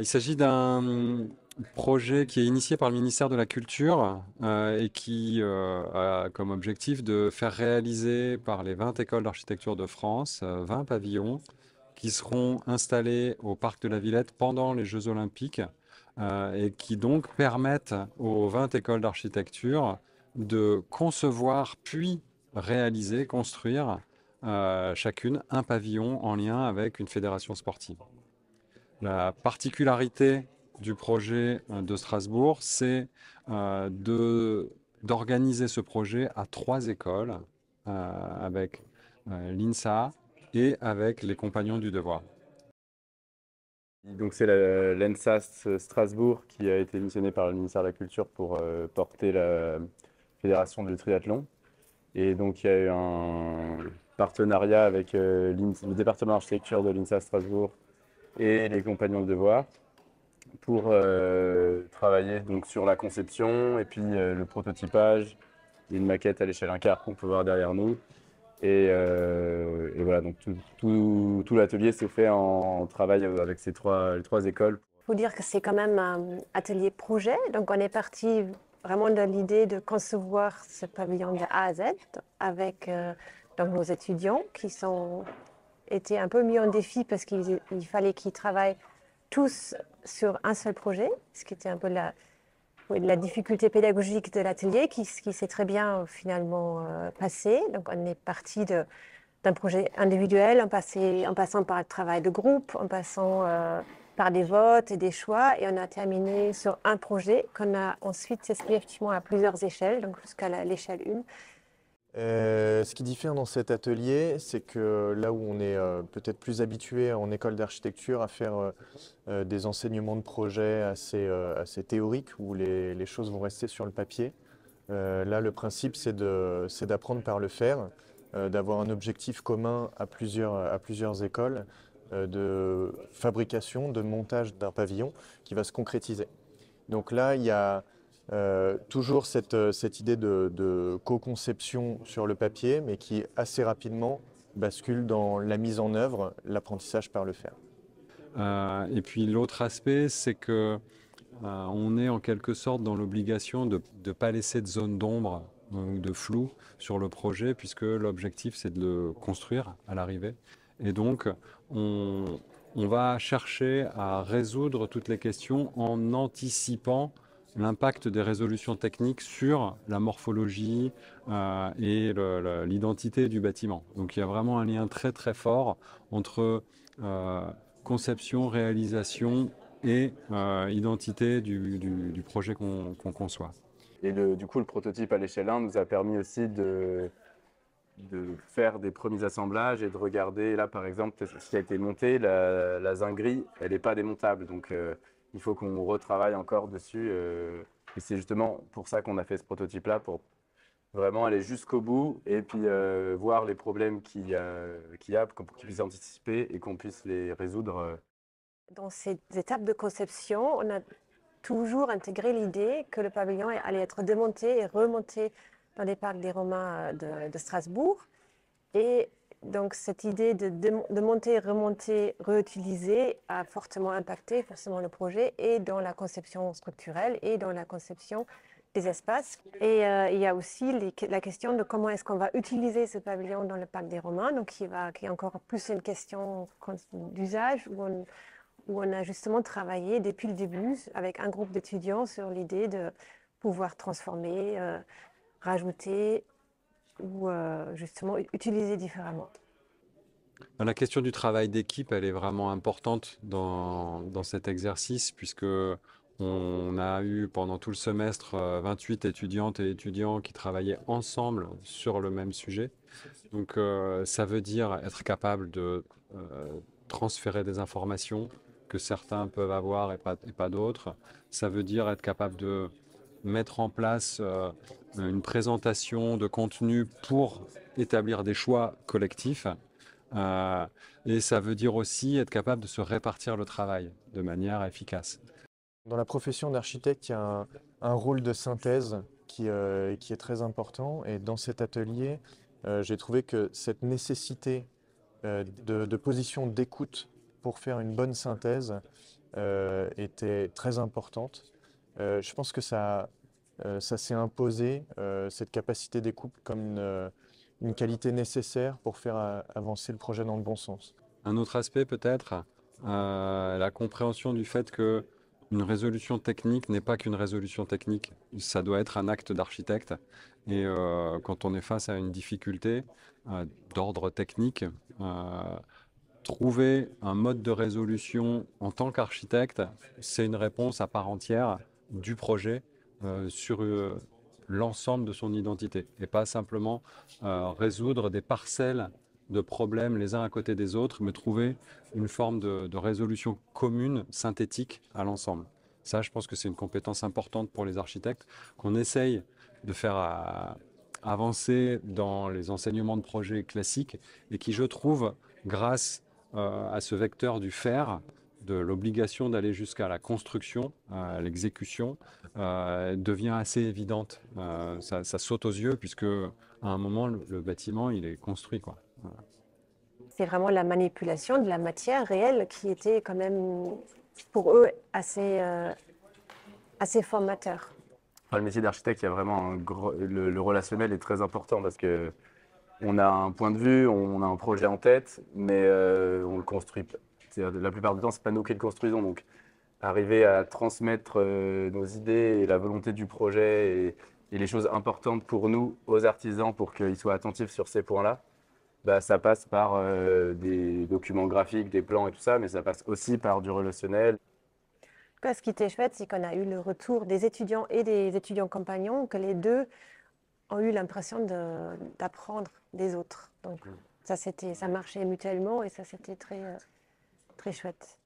Il s'agit d'un projet qui est initié par le ministère de la Culture et qui a comme objectif de faire réaliser par les 20 écoles d'architecture de France 20 pavillons qui seront installés au Parc de la Villette pendant les Jeux Olympiques et qui donc permettent aux 20 écoles d'architecture de concevoir puis réaliser, construire chacune un pavillon en lien avec une fédération sportive. La particularité du projet de Strasbourg, c'est d'organiser ce projet à 3 écoles avec l'INSA et avec les Compagnons du Devoir. Donc c'est l'ENSAS Strasbourg qui a été missionné par le ministère de la Culture pour porter la fédération du triathlon. Et donc il y a eu un partenariat avec le département d'architecture de l'INSA Strasbourg et les Compagnons de Devoir pour travailler donc sur la conception et puis le prototypage. Il y a une maquette à l'échelle 1 quart qu'on peut voir derrière nous. Et voilà, donc tout l'atelier s'est fait en travail avec les trois écoles. Il faut dire que c'est quand même un atelier projet. Donc, on est parti vraiment de l'idée de concevoir ce pavillon de A à Z avec donc nos étudiants qui étaient un peu mis en défi parce qu'il fallait qu'ils travaillent tous sur un seul projet, ce qui était un peu la difficulté pédagogique de l'atelier qui s'est très bien finalement passé. Donc, on est parti d'un projet individuel en passant par le travail de groupe, en passant par des votes et des choix, et on a terminé sur un projet qu'on a ensuite testé effectivement à plusieurs échelles, donc jusqu'à l'échelle 1. Ce qui diffère dans cet atelier, c'est que là où on est peut-être plus habitué en école d'architecture à faire des enseignements de projet assez théoriques, où les choses vont rester sur le papier, là le principe c'est d'apprendre par le faire, d'avoir un objectif commun à plusieurs écoles de fabrication, de montage d'un pavillon qui va se concrétiser. Donc là, il y a toujours cette idée de co-conception sur le papier, mais qui assez rapidement bascule dans la mise en œuvre, l'apprentissage par le faire. Et puis l'autre aspect, c'est que on est en quelque sorte dans l'obligation de ne pas laisser de zone d'ombre ou de flou sur le projet, puisque l'objectif c'est de le construire à l'arrivée. Et donc on va chercher à résoudre toutes les questions en anticipant l'impact des résolutions techniques sur la morphologie et l'identité du bâtiment. Donc il y a vraiment un lien très très fort entre conception, réalisation et identité du projet qu'on conçoit. Et du coup, le prototype à l'échelle 1 nous a permis aussi de faire des premiers assemblages et de regarder, là par exemple, ce qui a été monté, la zinguerie, elle n'est pas démontable. Donc il faut qu'on retravaille encore dessus. Et c'est justement pour ça qu'on a fait ce prototype-là, pour vraiment aller jusqu'au bout et puis voir les problèmes qu'il y a pour qu'ils puissent anticiper et qu'on puisse les résoudre. Dans ces étapes de conception, on a toujours intégré l'idée que le pavillon allait être démonté et remonté dans les parcs des Romains de Strasbourg. Et donc cette idée de monter, remonter, réutiliser a fortement impacté forcément le projet et dans la conception structurelle et dans la conception des espaces. Et il y a aussi la question de comment est-ce qu'on va utiliser ce pavillon dans le parc des Romains, donc qui est encore plus une question d'usage où on a justement travaillé depuis le début avec un groupe d'étudiants sur l'idée de pouvoir transformer, rajouter ou justement utiliser différemment. La question du travail d'équipe, elle est vraiment importante dans cet exercice, puisque on a eu pendant tout le semestre 28 étudiantes et étudiants qui travaillaient ensemble sur le même sujet. Donc ça veut dire être capable de transférer des informations que certains peuvent avoir et pas d'autres. Ça veut dire être capable de mettre en place une présentation de contenu pour établir des choix collectifs. Et ça veut dire aussi être capable de se répartir le travail de manière efficace. Dans la profession d'architecte, il y a un rôle de synthèse qui est très important. Et dans cet atelier, j'ai trouvé que cette nécessité de position d'écoute pour faire une bonne synthèse était très importante. Je pense que ça s'est imposé, cette capacité d'écoute, comme une qualité nécessaire pour faire avancer le projet dans le bon sens. Un autre aspect peut-être, la compréhension du fait que une résolution technique n'est pas qu'une résolution technique, ça doit être un acte d'architecte. Et quand on est face à une difficulté d'ordre technique, trouver un mode de résolution en tant qu'architecte, c'est une réponse à part entière du projet sur l'ensemble de son identité et pas simplement résoudre des parcelles de problèmes les uns à côté des autres, mais trouver une forme de résolution commune, synthétique à l'ensemble. Ça, je pense que c'est une compétence importante pour les architectes qu'on essaye de faire avancer dans les enseignements de projets classiques et qui, je trouve, grâce à ce vecteur du faire, de l'obligation d'aller jusqu'à la construction, à l'exécution, devient assez évidente. Ça saute aux yeux puisque à un moment, le bâtiment, il est construit, quoi. Voilà. C'est vraiment la manipulation de la matière réelle qui était quand même pour eux assez formateur. Enfin, le métier d'architecte, il y a vraiment le relationnel est très important parce que on a un point de vue, on a un projet en tête, mais on le construit pas. La plupart du temps, c'est pas nous qui le construisons. Donc, arriver à transmettre nos idées et la volonté du projet et les choses importantes pour nous, aux artisans, pour qu'ils soient attentifs sur ces points-là, bah, ça passe par des documents graphiques, des plans et tout ça, mais ça passe aussi par du relationnel. Ce qui était chouette, c'est qu'on a eu le retour des étudiants et des étudiants compagnons, que les deux ont eu l'impression d'apprendre des autres. Donc ça marchait mutuellement et ça c'était très, très chouette.